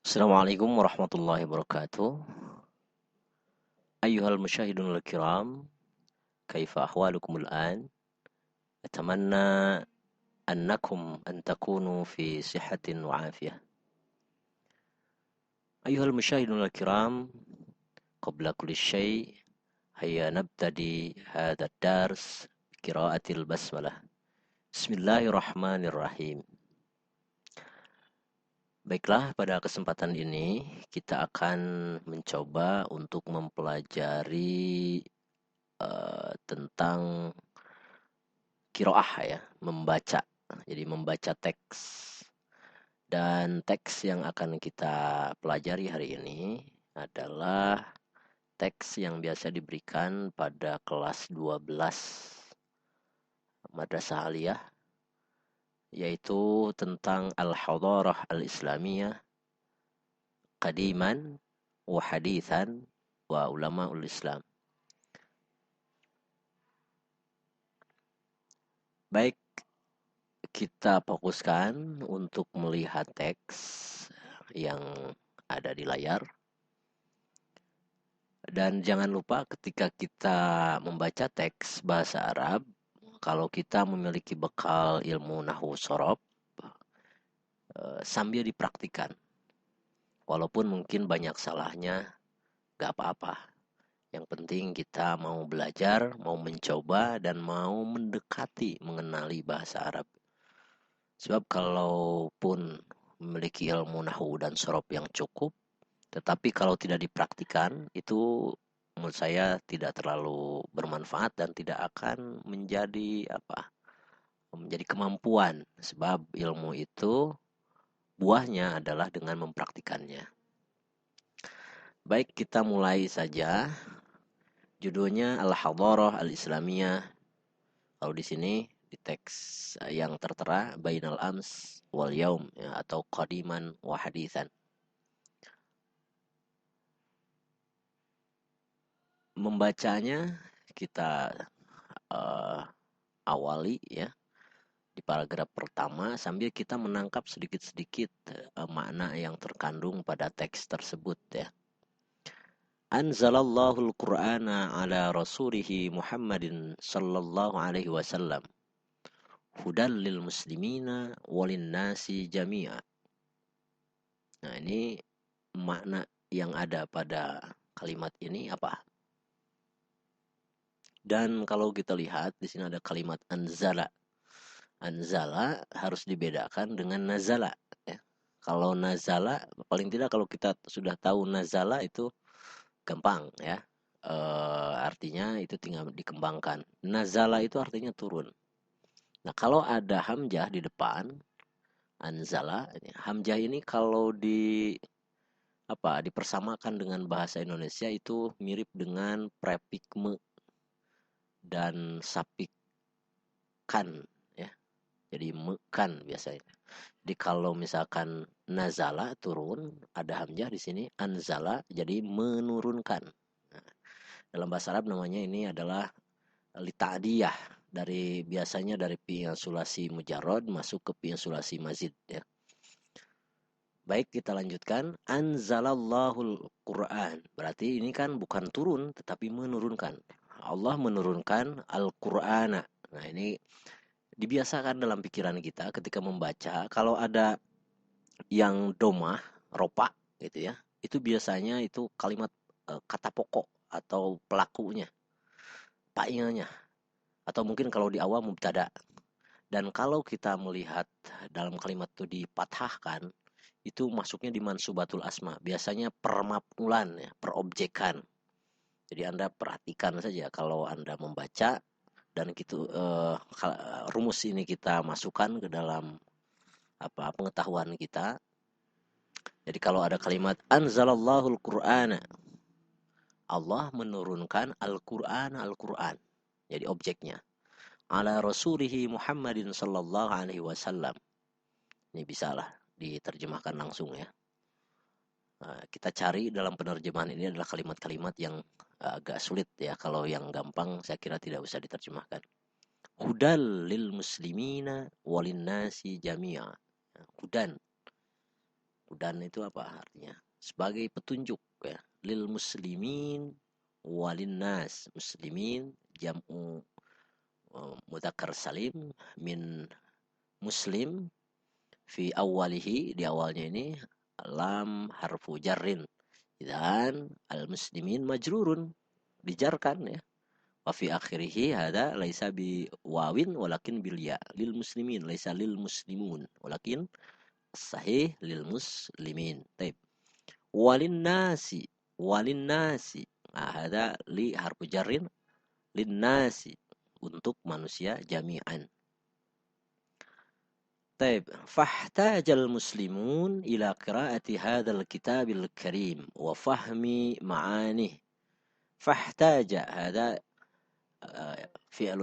Assalamualaikum warahmatullahi wabarakatuh. Ayyuhal musyahidun al-kiram, kaifa ahwalukum al-an? Atamanna annakum an takunu fi sihatin wa afiyah. Ayyuhal musyahidun al-kiram, qabla kulli syai' hayya nabtadi hadha ad-dars qira'atil basmalah. Bismillahirrahmanirrahim. Baiklah, pada kesempatan ini kita akan mencoba untuk mempelajari tentang kiroah ya, membaca. Jadi membaca teks. Dan teks yang akan kita pelajari hari ini adalah teks yang biasa diberikan pada kelas 12 Madrasah Aliyah, yaitu tentang Al-Hadarah Al-Islamiyah Qadiman wa Hadithan wa Ulama'ul Islam. Baik, kita fokuskan untuk melihat teks yang ada di layar. Dan jangan lupa ketika kita membaca teks bahasa Arab, kalau kita memiliki bekal ilmu nahwu sorob, sambil dipraktikkan. Walaupun mungkin banyak salahnya, gak apa-apa. Yang penting kita mau belajar, mau mencoba, dan mau mendekati mengenali bahasa Arab. Sebab kalaupun memiliki ilmu nahwu dan sorob yang cukup, tetapi kalau tidak dipraktikkan, itu menurut saya tidak terlalu bermanfaat dan tidak akan menjadi menjadi kemampuan. Sebab ilmu itu buahnya adalah dengan mempraktikannya. Baik, kita mulai saja. Judulnya Al-Hadarah Al-Islamiyah. Kalau di sini di teks yang tertera Bainal Ams wal Yaum ya, atau Qadiman wa Hadithan. Membacanya kita awali ya di paragraf pertama sambil kita menangkap sedikit-sedikit makna yang terkandung pada teks tersebut ya. Anzalallahu al-Qur'ana ala rasulihi Muhammadin sallallahu alaihi wasallam hudal lil muslimina walin nasi jami'a. Nah, ini makna yang ada pada kalimat ini apa? Dan kalau kita lihat di sini ada kalimat anzala. Anzala harus dibedakan dengan nazala ya. Kalau nazala paling tidak kalau kita sudah tahu nazala itu gampang ya. Artinya itu tinggal dikembangkan. Nazala itu artinya turun. Nah, kalau ada hamzah di depan anzala, hamzah ini kalau dipersamakan dengan bahasa Indonesia itu mirip dengan prefix me dan suffix kan ya. Jadi mekan biasanya. Jadi kalau misalkan nazala turun, ada hamzah di sini, anzala jadi menurunkan. Nah, dalam bahasa Arab namanya ini adalah lita'diyah, biasanya dari fi'il sulasi mujarrad masuk ke fi'il sulasi mazid ya. Baik, kita lanjutkan. Anzalallahul Qur'an. Berarti ini kan bukan turun tetapi menurunkan. Allah menurunkan Al-Qur'ana. Nah, ini dibiasakan dalam pikiran kita ketika membaca, kalau ada yang domah, ropa gitu ya, itu biasanya itu kalimat kata pokok atau pelakunya, fa'ilnya, atau mungkin kalau di awal mubtada. Dan kalau kita melihat dalam kalimat itu dipatahkan, itu masuknya di mansubatul asma, biasanya permaf'ulan ya, perobjekan. Jadi Anda perhatikan saja kalau Anda membaca dan gitu rumus ini kita masukkan ke dalam pengetahuan kita. Jadi kalau ada kalimat anzalallahul qur'ana, Allah menurunkan Al-Qur'an. Jadi objeknya. Ala rasulihi Muhammadin sallallahu alaihi wasallam. Ini bisalah diterjemahkan langsung ya. Kita cari dalam penerjemahan ini adalah kalimat-kalimat yang agak sulit ya. Kalau yang gampang saya kira tidak usah diterjemahkan. Hudal lil muslimina walin nasi jami'a. Hudan. Hudan itu apa artinya? Sebagai petunjuk ya. Lil muslimin walin nas. Muslimin jam'u mudzakkar salim min muslim fi awalihi, di awalnya ini lam harfu jarrin, dan al muslimin majrurun, dijarkan ya. Wa fi akhirih hada laisa bi wawin walakin bil ya, lil muslimin laisa lil muslimun walakin sahih lil muslimin. Taib. Walin nasi, walin nasi, nah, hada li harfu jarrin lin nasi, untuk manusia jami'an. طيب فاحتاج المسلمون إلى قراءة هذا الكتاب الكريم وفهم معانيه. فاحتاج هذا فعل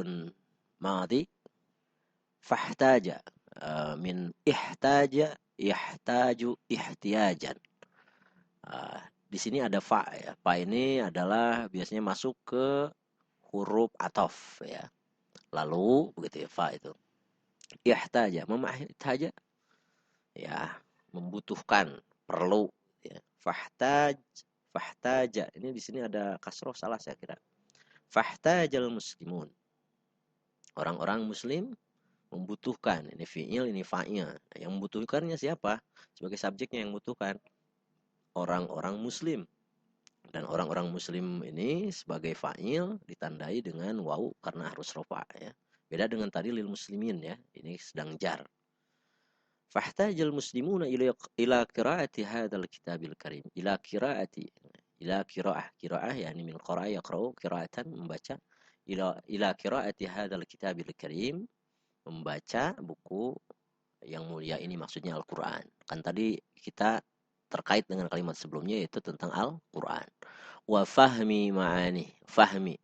ماضي. فاحتاج من احتاج يحتاج احتياجا. Di sini ada fa ya. Fa ini adalah biasanya masuk ke huruf ataf ya. Lalu begitu ya, fa itu. Ihtaja, memahtaja ya, membutuhkan, perlu ya. Fahtaja. Ini di sini ada kasroh, salah saya kira. Fahtajal muslimun. Orang-orang muslim membutuhkan. Ini fi'il, ini fa'il. Yang membutuhkannya siapa? Sebagai subjeknya yang membutuhkan orang-orang muslim. Dan orang-orang muslim ini sebagai fa'il ditandai dengan waw karena harus rofa ya. Beda dengan tadi lil muslimin ya. Ini sedang jar. Fahtajal muslimuna ila qiraati hadzal kitabil karim. Ila qiraah yakni min qara'a yaqra'u qira'atan, membaca. Ila qiraati hadzal kitabil karim, membaca buku yang mulia ini, maksudnya Al-Qur'an. Kan tadi kita terkait dengan kalimat sebelumnya yaitu tentang Al-Qur'an. Wa fahmi ma'ani, fahmi.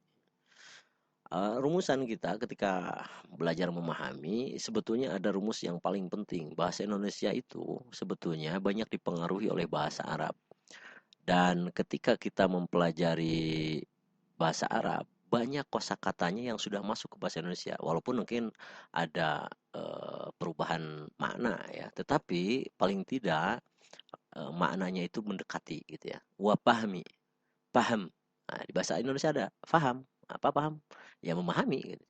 Rumusan kita ketika belajar memahami, sebetulnya ada rumus yang paling penting. Bahasa Indonesia itu sebetulnya banyak dipengaruhi oleh bahasa Arab. Dan ketika kita mempelajari bahasa Arab, banyak kosakatanya yang sudah masuk ke bahasa Indonesia. Walaupun mungkin ada perubahan makna ya, tetapi paling tidak maknanya itu mendekati gitu ya. Wa pahmi, paham. Nah, di bahasa Indonesia ada faham. Apa paham? Ya memahami gitu.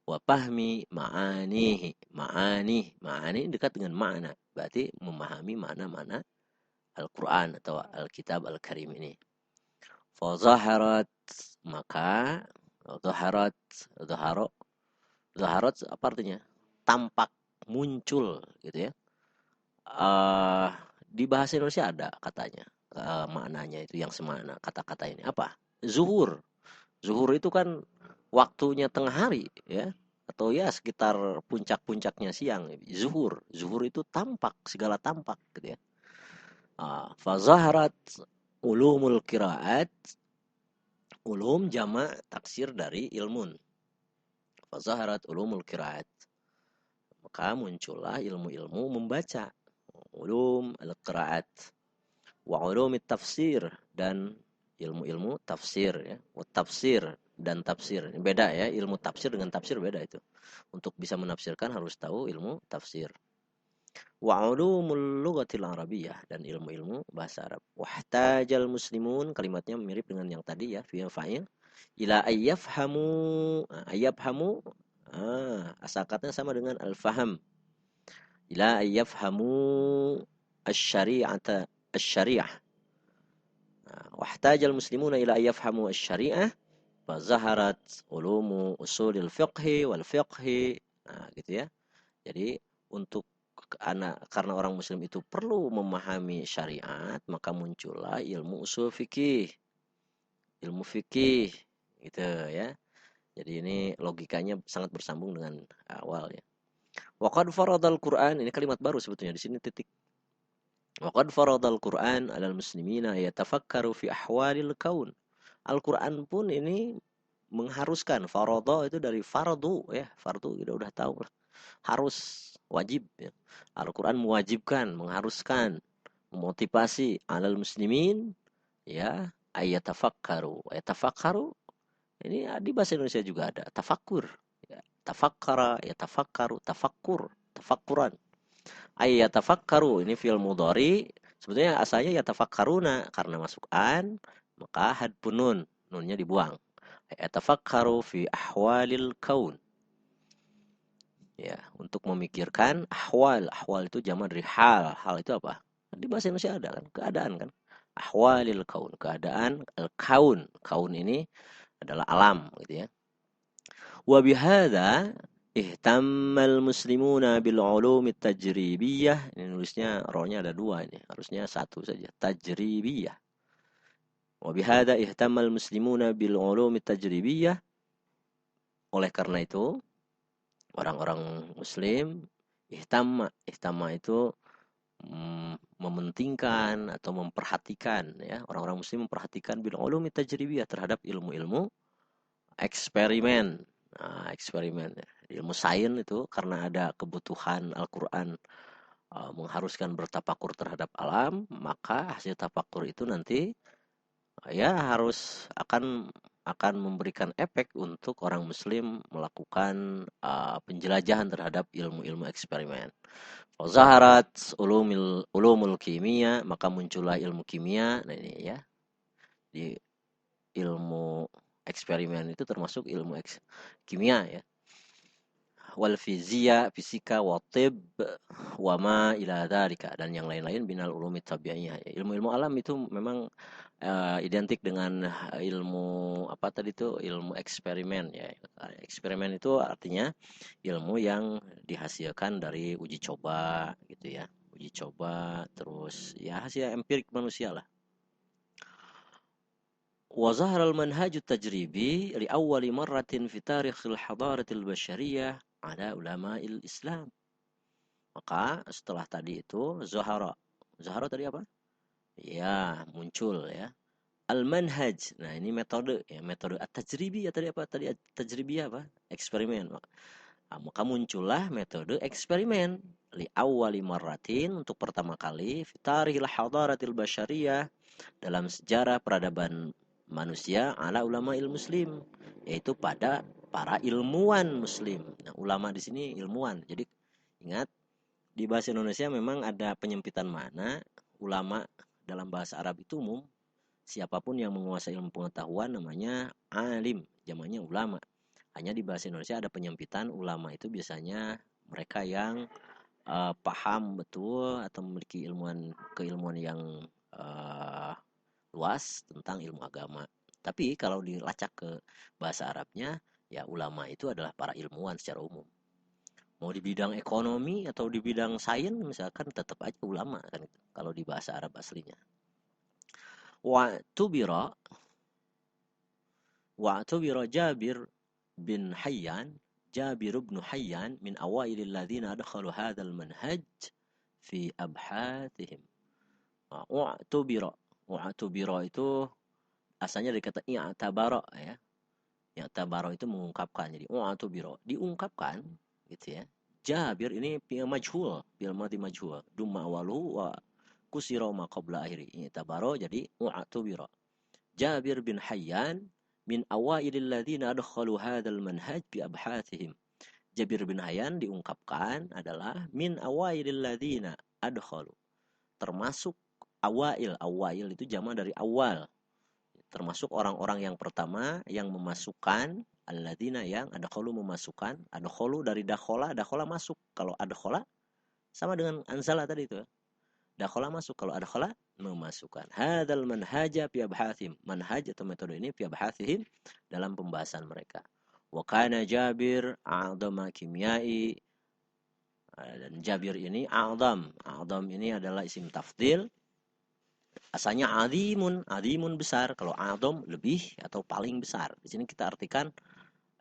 Wa pahmi ma'anihi, ma'ani dekat dengan makna, berarti memahami makna-makna Al-Quran atau Alkitab Al-Karim ini. Fa zaharat, maka zaharat, zaharat apa artinya? Tampak, muncul gitu ya. Di bahasa Indonesia ada katanya maknanya itu yang semakna kata-kata ini. Apa? Zuhur. Zuhur itu kan waktunya tengah hari ya, atau ya sekitar puncak-puncaknya siang. Zuhur itu tampak, segala tampak gitu ya. Fazaharat ulumul qiraat, ulum jamak taksir dari ilmun. Fazaharat ulumul qiraat, maka muncullah ilmu-ilmu membaca, ulum al-qiraat, wa ulum tafsir, dan ilmu-ilmu tafsir ya. Wa tafsir dan tafsir beda ya, ilmu tafsir dengan tafsir beda itu. Untuk bisa menafsirkan harus tahu ilmu tafsir. Wa ulumul lughatil arabiyyah, dan ilmu-ilmu bahasa Arab. Wahtajal muslimun, kalimatnya mirip dengan yang tadi ya, fi'il fa'il. Ila ayyafhamu, ayyafhamu asal katanya sama dengan al-faham. Ila ayyafhamu asy-syari'ata, asy-syari'ah. Wahtajal muslimuna ila ayyafhamu asy-syari'ah fa zaharat ulumu usulil fiqhi wal fiqhi. Nah, gitu ya. Jadi untuk karena orang muslim itu perlu memahami syariat, maka muncullah ilmu usul fikih, ilmu fikih gitu ya. Jadi ini logikanya sangat bersambung dengan awal ya. Waqad faradal Qur'an, ini kalimat baru sebetulnya di sini titik. Waqad faradal Qur'an 'alal muslimina yatafakkaru fi ahwalil kaun. Al-Qur'an pun ini mengharuskan, farada itu dari fardu ya, fardu kita udah tahu lah. Harus, wajib ya. Al-Qur'an mewajibkan, mengharuskan, memotivasi 'alal muslimin ya ayatafakkaru. Ayatafakkaru ini di bahasa Indonesia juga ada tafakkur ya. Tafakkara, yatafakkaru, tafakkur, tafakkuran. Ayatafakkaru ini fi'il mudhari Sebetulnya asalnya yatafakkaruna, karena masuk an maka hadfun nun, nunnya dibuang. Yatafakkaru fi ahwalil kaun. Ya, untuk memikirkan ahwal. Ahwal itu jamak dari hal. Hal itu apa? Di bahasa Indonesia ada kan? Keadaan kan? Ahwalil kaun. Keadaan al-kaun. Kaun ini adalah alam gitu ya. Wa bihadza ihtammal muslimuna bil ulum tajribiyah. Ini nulisnya rohnya ada dua ini. Harusnya satu saja. Tajribiyah. Wa bihadza ihtammal muslimuna bil ulum tajribiyah. Oleh karena itu, orang-orang muslim ihtama itu mementingkan atau memperhatikan ya, orang-orang muslim memperhatikan bil ulumi tajribiyah terhadap ilmu-ilmu eksperimen. Nah, eksperimen ya. Ilmu sains itu karena ada kebutuhan Al-Qur'an mengharuskan bertapakur terhadap alam, maka hasil tapakur itu nanti ya harus akan memberikan efek untuk orang muslim melakukan penjelajahan terhadap ilmu-ilmu eksperimen. Zaharat ulumul kimia, maka muncullah ilmu kimia. Nah ini ya, di ilmu eksperimen itu termasuk ilmu kimia ya. Wal fisika, wa tib, wa ma ila dzalika, dan yang lain-lain binal ulumi tabi'iyah. Ilmu-ilmu alam itu memang identik dengan ilmu apa tadi itu, ilmu eksperimen ya. Eksperimen itu artinya ilmu yang dihasilkan dari uji coba gitu ya. Uji coba terus ya hasil empirik manusia lah. Wa zahara al-manhaj at-tajribi li awwal marratin fi tarikh al-hadarat al-bashariyah ala ulama'il Islam. Maka setelah tadi itu zahara. Zahara tadi apa? Ya, muncul ya. Al-manhaj. Nah, ini metode ya, metode at-tajribi ya tadi apa? Tadi at-tajribi apa? Eksperimen. Maka muncullah metode eksperimen li awwali marratin, untuk pertama kali fi tarikhil hadaratil basyariyah, dalam sejarah peradaban manusia, ala ulama muslim, yaitu pada para ilmuwan muslim. Nah, ulama di sini ilmuwan. Jadi ingat, di bahasa Indonesia memang ada penyempitan makna. Ulama dalam bahasa Arab itu umum, siapapun yang menguasai ilmu pengetahuan namanya alim, jamaknya ulama. Hanya di bahasa Indonesia ada penyempitan, ulama itu biasanya mereka yang paham betul atau memiliki keilmuan yang luas tentang ilmu agama. Tapi kalau dilacak ke bahasa Arabnya, ya ulama itu adalah para ilmuwan secara umum. Mau di bidang ekonomi atau di bidang sains misalkan, tetap aja ulama kan itu, kalau di bahasa Arab aslinya. Wa'tubira Jabir bin Hayyan, Jabir bin Hayyan min awailil ladzina adkhalu hadzal manhaj fi abhathihim. Wa'tubira itu asalnya dari kata i'tabara ya. I'tabara itu mengungkapkan. Jadi wa'tubira diungkapkan gitu ya. Jabir ini fi'il majhul, fi'il madhi majhul. Dumma awaluhu wa kusira ma qabla akhiri. I'tabara jadi wa'tubira. Jabir bin Hayyan min awailil ladzina adkhalu hadzal manhaj bi abhathihim. Jabir bin Hayyan diungkapkan adalah min awailil ladzina adkhalu, termasuk awail itu jamak dari awal, termasuk orang-orang yang pertama yang memasukkan, alladzina yang adkhalu memasukkan, adkhalu dari dakhala masuk. Kalau adkhala sama dengan anzala tadi itu. Dakhala masuk, kalau adkhala memasukkan. Hadzal manhaja fi abhathihim. Manhaj atau metode ini fi abhathihim, dalam pembahasan mereka. Wa kana Jabir a'dama kimyai, dan Jabir ini a'dam. A'dam ini adalah isim tafdil. Asalnya adimun besar. Kalau a'dam lebih atau paling besar. Di sini kita artikan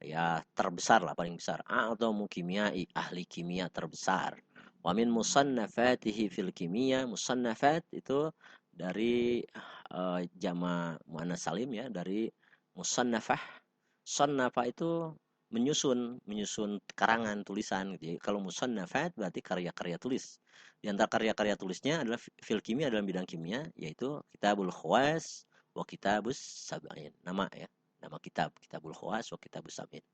ya terbesar lah, paling besar. A'damu kimyai, ahli kimia terbesar. Wa min musannafatihi fil kimia. Musannafat itu dari jama' muannas salim ya, dari musannafah. Sannafah itu menyusun karangan tulisan. Jadi kalau musannafat berarti karya-karya tulis. Di antara karya-karya tulisnya adalah fil kimia, dalam bidang kimia, yaitu Kitabul Khawas wa Kitabus Sab'in. Nama ya, nama Kitabul Khawas wa Kitabus Sab'in.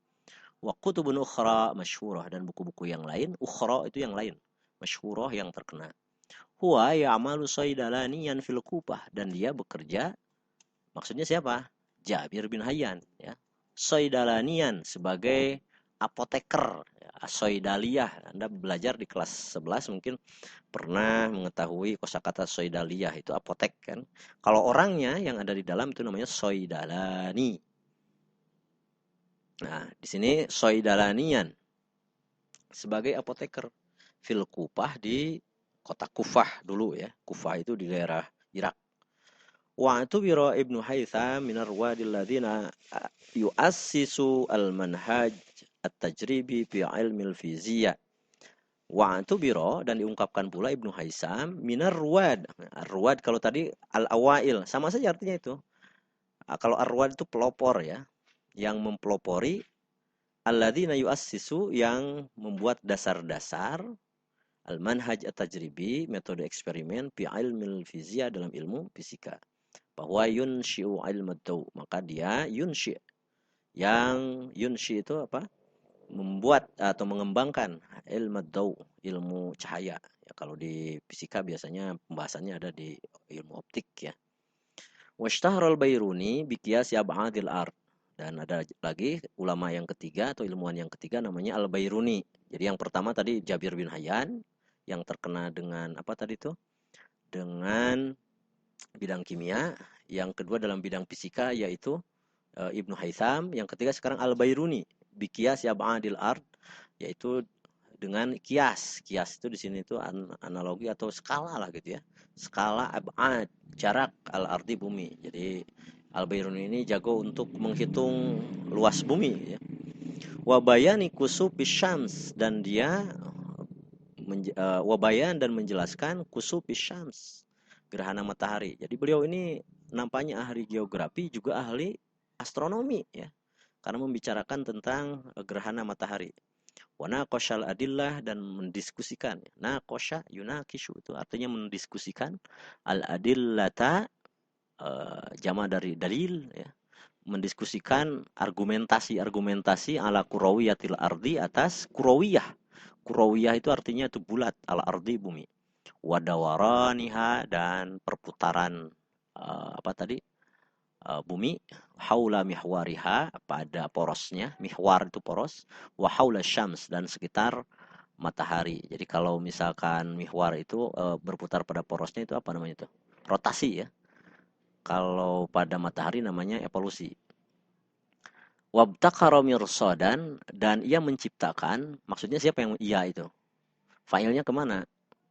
Wa kutubun ukhra masyhurah, dan buku-buku yang lain. Ukhra itu yang lain, masyhurah yang terkenal. Huwa ya'malu saydalaniyan fil Kufah, dan dia bekerja, maksudnya siapa? Jabir bin Hayyan, ya. Saydalaniyan sebagai apoteker, ya. Saydaliyah, Anda belajar di kelas 11 mungkin pernah mengetahui kosakata saydaliyah itu apotek kan. Kalau orangnya yang ada di dalam itu namanya saydalani. Nah, di sini saydalaniyan sebagai apoteker fil Kufah, di kota Kufah dulu ya. Kufah itu di daerah Irak. Wa atubira Ibnu Haytham minar ruwadil ladzina yu'assisu al-manhaj at-tajribi fi ilmil fiziyah. Wa atubira, dan diungkapkan pula Ibnu Haytham minar ruwad. Ar-ruwad kalau tadi al-awail sama saja artinya itu. Kalau ar-ruwad itu pelopor ya, yang mempelopori, alladzina yu'assisu yang membuat dasar-dasar, al-manhaj at-tajribi metode eksperimen, fi ilmil fizia dalam ilmu fisika. Bahwa yunshi'u ilmu daw, maka dia yunshi, yang yunshi itu apa? Membuat atau mengembangkan ilmu daw, ilmu cahaya. Ya, kalau di fisika biasanya pembahasannya ada di ilmu optik ya. Washtaharal Bairuni biqiyasi ab'adil ard. Dan ada lagi ulama yang ketiga atau ilmuwan yang ketiga namanya Al-Bairuni. Jadi yang pertama tadi Jabir bin Hayyan yang terkena dengan apa tadi itu? Dengan bidang kimia. Yang kedua dalam bidang fisika yaitu Ibnu Haytham. Yang ketiga sekarang Al-Bairuni biqiyasi ab'adil ard, yaitu dengan kias. Kias itu di sini itu analogi atau skala lah gitu ya. Skala ab'ad, jarak al-ardi bumi. Jadi Al-Bairuni ini jago untuk menghitung luas bumi ya. Wa bayani kusufis syams, dan dia wabayan dan menjelaskan kusufis syams, gerhana matahari. Jadi beliau ini nampaknya ahli geografi juga ahli astronomi ya. Karena membicarakan tentang gerhana matahari. Wana koshal adillah, dan mendiskusikan. Nah kosha yunakishu itu artinya mendiskusikan al adillata, jama dari dalil ya, mendiskusikan argumentasi ala kurawiyatil ardi, atas kurawiyah. Kurawiyah itu artinya itu bulat, al ardi bumi. Wadawaraniha, dan perputaran apa tadi? Bumi, haula mihwariha, pada porosnya. Mihwar itu poros. Wa haula syams, dan sekitar matahari. Jadi kalau misalkan mihwar itu berputar pada porosnya, itu apa namanya itu? Rotasi ya. Kalau pada matahari namanya evolusi. Wabtakara mirsadan, dan ia menciptakan, maksudnya siapa yang ia itu? Filenya kemana?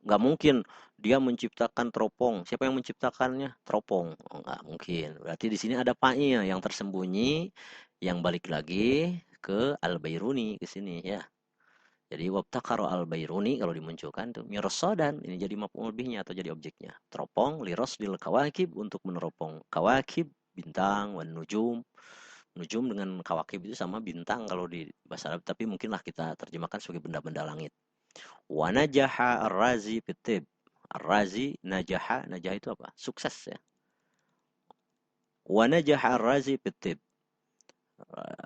Nggak mungkin dia menciptakan teropong. Siapa yang menciptakannya? Teropong. Oh, nggak mungkin. Berarti di sini ada paknya yang tersembunyi, yang balik lagi ke Al-Bairuni ke sini ya. Jadi wabtakara Al-Bairuni kalau dimunculkan tuh mirsadan, ini jadi maf'ul bihnya atau jadi objeknya. Teropong lirasdil kawakib, untuk meneropong kawakib, bintang, wan nujum. Nujum dengan kawakib itu sama bintang kalau di bahasa Arab, tapi mungkinlah kita terjemahkan sebagai benda-benda langit. Wa najaha ar-razi fitib. Ar-razi najaha, najah itu apa? Sukses ya. Wa najaha ar-razi fitib.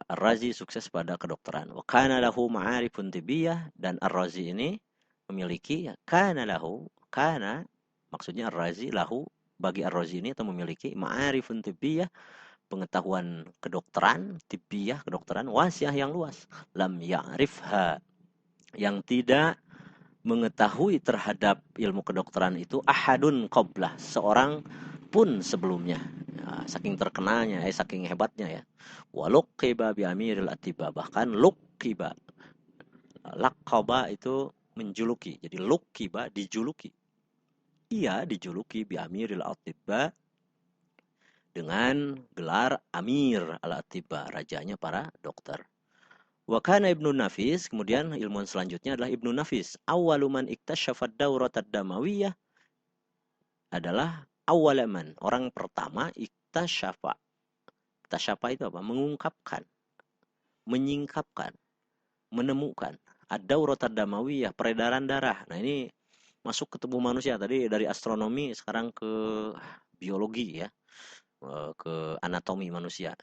Ar-razi sukses pada kedokteran. Wa kana lahu ma'arifun tibiyah, dan ar-razi ini memiliki ya, kana lahu, kana maksudnya ar-razi lahu, bagi ar-razi ini atau memiliki ma'arifun tibiyah, pengetahuan kedokteran, tibiyah kedokteran, wasiah yang luas. Lam ya'rifha, yang tidak mengetahui terhadap ilmu kedokteran itu ahadun qablah, seorang pun sebelumnya. Ya, saking terkenalnya, saking hebatnya ya. Waluqiba bi amiril atiba, bahkan luqiba, laqaba itu menjuluki. Jadi luqiba dijuluki. Ia dijuluki bi amiril atiba, dengan gelar Amir al-Atiba, rajanya para dokter. Wa kana Ibnu Nafis, kemudian ilmuwan selanjutnya adalah Ibnu Nafis. Awwalu man iktasyafad dauratad damawiyah, adalah awwalaman, orang pertama, iktasyafa. Iktasyafa itu apa? Mengungkapkan, menyingkapkan, menemukan ad-dauratad damawiyah, peredaran darah. Nah, ini masuk ke tubuh manusia, tadi dari astronomi sekarang ke biologi ya, ke anatomi manusia.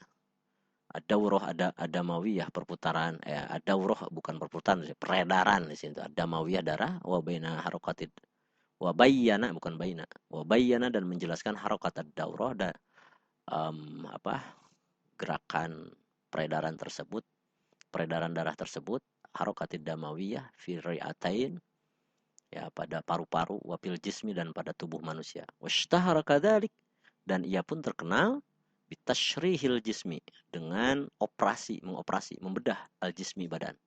Ad-daurah ada mawiyah, perputaran, ad-daurah bukan perputaran, peredaran di sini. Ad-damawiyah darah, wa baina harakatid Wabayana bukan baina. Wabayana dan menjelaskan harokat ad-daurah dan apa gerakan peredaran tersebut, peredaran darah tersebut, harokatid damawiyah fi ri'atain, ya pada paru-paru, wafil jismi dan pada tubuh manusia. Washtahara kadzalik, dan ia pun terkenal bitasyrihil jismi, dengan operasi, mengoperasi, membedah al jismi badan.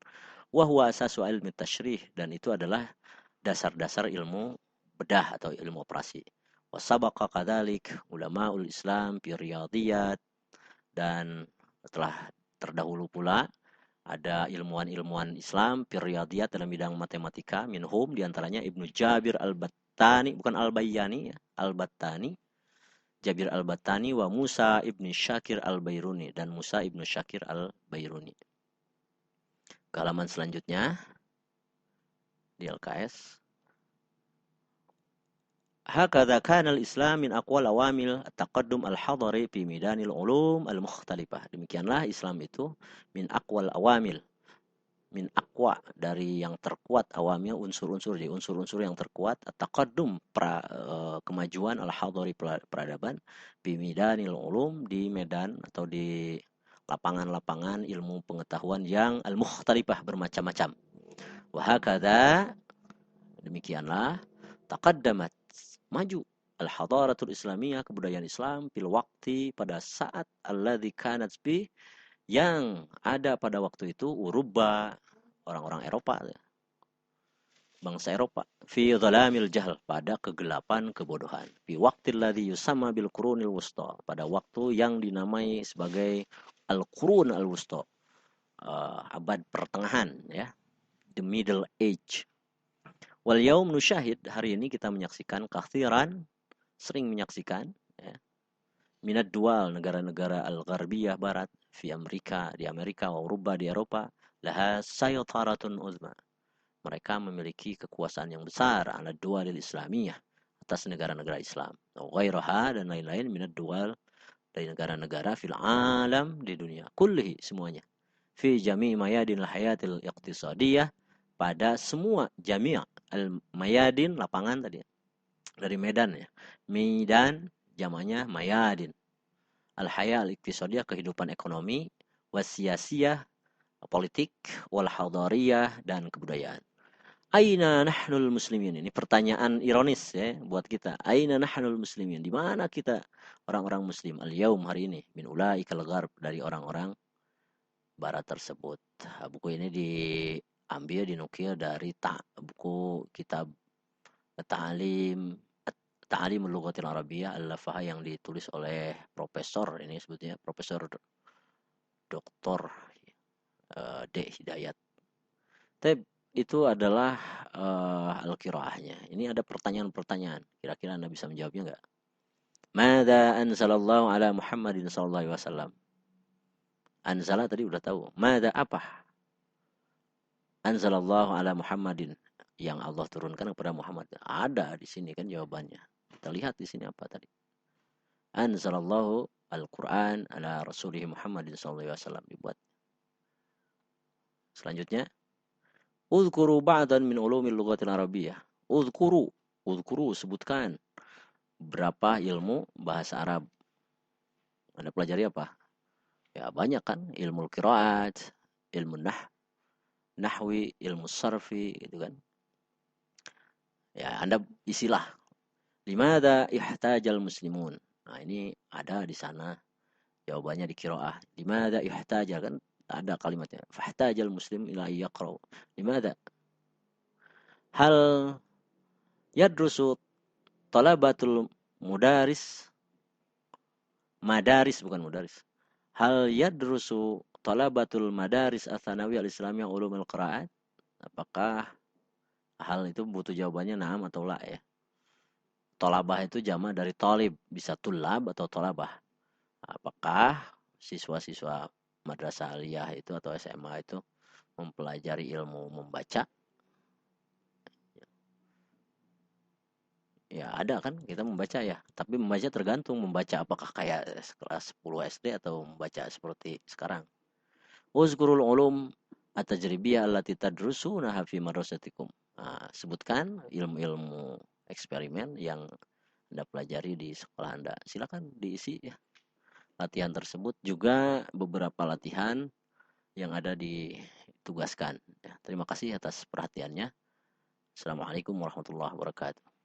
Wa huwa asasu ilmi tasyrih, dan itu adalah dasar-dasar ilmu bedah atau ilmu operasi. Wasabaqa kadzalik ulamaul Islam fi riyadiyat, dan telah terdahulu pula ada ilmuwan-ilmuwan Islam riyadiyat dalam bidang matematika, minhum diantaranya Ibnu Jabir Al-Battani, bukan Al-Bayyani ya, Al-Battani, Jabir Al-Battani, wa Musa Ibnu Syakir Al-Bairuni, dan Musa Ibnu Syakir Al-Bairuni. Ke halaman selanjutnya di LKS. Hakadha kana al-Islam min aqwal awamil at-taqaddum al-hadari fi midanil ulum al-mukhtalifah. Demikianlah Islam itu min aqwal awamil, min aqwa, dari yang terkuat, awamil unsur-unsur, di unsur-unsur yang terkuat, at-taqaddum kemajuan, al-hadari peradaban, fi midanil ulum, di medan atau di lapangan-lapangan ilmu pengetahuan yang al-mukhtalifah, bermacam-macam. Wa hakadha, demikianlah, taqaddamat, maju, al-hadaratul islamiyah, kebudayaan Islam, fil waqti, pada saat, alladzi kanat bi, yang ada pada waktu itu, Uruba, orang-orang Eropa, bangsa Eropa, fi dhalamil jahl, pada kegelapan kebodohan, fi waqtil ladzi yusamma bil qurunil wusta, pada waktu yang dinamai sebagai al-qurun al-wusta, abad pertengahan ya, the middle age. Wal yaum nusyahid, hari ini kita menyaksikan, kathiran, sering menyaksikan ya, minat dual, negara-negara al-gharbiyah barat, fi Amerika, di Amerika, wa Eropa, di Eropa, laha saytaratun uzma, mereka memiliki kekuasaan yang besar, ala dualil islamiyah, atas negara-negara Islam, wa ghairaha, dan lain-lain, minat dual, dari negara-negara fil alam, di dunia kullihi, semuanya, fi jami' mayadin al-hayatil iqtisadiyah, pada semua jami' al-mayadin, lapangan tadi dari medan ya, medan jamaknya mayadin, al-haya al-iqtisadiyah, kehidupan ekonomi, wasiyasiyah, politik, wal hadariyah, dan kebudayaan. Aina nahnul muslimin, ini pertanyaan ironis ya buat kita. Aina nahnul muslimin, di mana kita orang-orang muslim al-yaum, hari ini, min ulaikal gharb, dari orang-orang barat tersebut. Buku ini diambil, dinukil dari buku kitab Ta'alim Ta'alimul Lughatil Arabiyyah al-Lafah, yang ditulis oleh profesor, ini sebetulnya Profesor Dr. D. Hidayat. Tapi itu adalah al-qiraahnya. Ini ada pertanyaan-pertanyaan. Kira-kira Anda bisa menjawabnya enggak? Mada anzalallahu ala Muhammadin sallallahu alaihi wasallam. Anzala tadi udah tahu. Mada apa? Anzalallahu ala Muhammadin, yang Allah turunkan kepada Muhammad. Ada di sini kan jawabannya. Kita lihat di sini apa tadi. Anzalallahu al-Quran ala Rasulih Muhammadin sallallahu alaihi wasallam, dibuat. Selanjutnya, Udhkuru ba'dan min ulumil lughatil arabiyyah. Udhkuru, sebutkan berapa ilmu bahasa Arab. Anda pelajari apa? Ya banyak kan, ilmu qiraat, ilmu nahwi, ilmu sarfi, gitu kan. Ya, Anda isilah. Limada ihtajal muslimun. Nah, ini ada di sana jawabannya di qiraah. Limada ihtajal, kan ada kalimatnya. Fahtajal muslim ila yaqra. Limada? Hal yadrusu talabatul madaris, bukan mudaris. Hal yadrusu talabatul madaris ats-tsanawiyah al-islamiyah ulumul qiraat? Apakah hal itu butuh jawabannya na'am atau la ya? Tolabah itu jama dari tolib, bisa tulab atau tolabah. Apakah siswa-siswa madrasah aliyah itu atau SMA itu mempelajari ilmu membaca? Ya ada kan, kita membaca ya. Tapi membaca tergantung membaca apakah kayak kelas 10 SD atau membaca seperti sekarang. Uzkurul ulum at-tajribiyah allati tadrusunaha fi madrasatikum. Nah, sebutkan ilmu-ilmu eksperimen yang Anda pelajari di sekolah Anda. Silakan diisi ya latihan tersebut, juga beberapa latihan yang ada ditugaskan. Ya, terima kasih atas perhatiannya. Assalamualaikum warahmatullahi wabarakatuh.